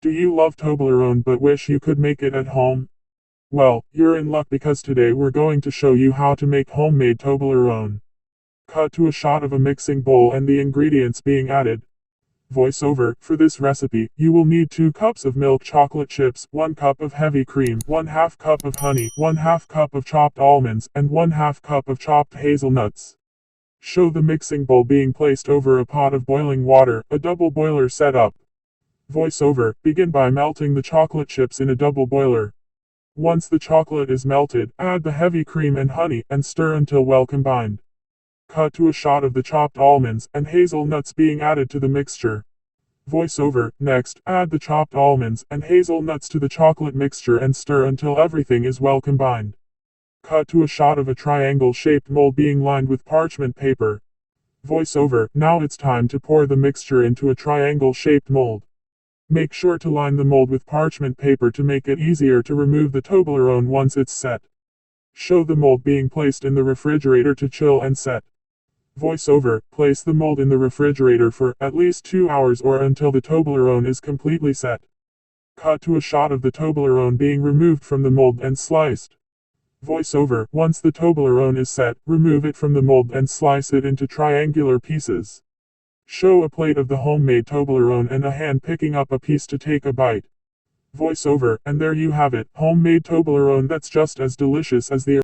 Do you love Toblerone but wish you could make it at home? Well, you're in luck because today we're going to show you how to make homemade Toblerone. Cut to a shot of a mixing bowl and the ingredients being added. Voiceover: for this recipe, you will need 2 cups of milk chocolate chips, 1 cup of heavy cream, 1/2 cup of honey, 1/2 cup of chopped almonds, and 1/2 cup of chopped hazelnuts. Show the mixing bowl being placed over a pot of boiling water, a double boiler set up. Voiceover: begin by melting the chocolate chips in a double boiler. Once the chocolate is melted, add the heavy cream and honey, and stir until well combined. Cut to a shot of the chopped almonds and hazelnuts being added to the mixture. Voiceover: next, add the chopped almonds and hazelnuts to the chocolate mixture and stir until everything is well combined. Cut to a shot of a triangle-shaped mold being lined with parchment paper. Voiceover: now it's time to pour the mixture into a triangle-shaped mold. Make sure to line the mold with parchment paper to make it easier to remove the Toblerone once it's set. Show the mold being placed in the refrigerator to chill and set. Voiceover: place the mold in the refrigerator for at least 2 hours or until the Toblerone is completely set. Cut to a shot of the Toblerone being removed from the mold and sliced. Voiceover: once the Toblerone is set, remove it from the mold and slice it into triangular pieces. Show a plate of the homemade Toblerone and a hand picking up a piece to take a bite. Voiceover: and there you have it, homemade Toblerone that's just as delicious as the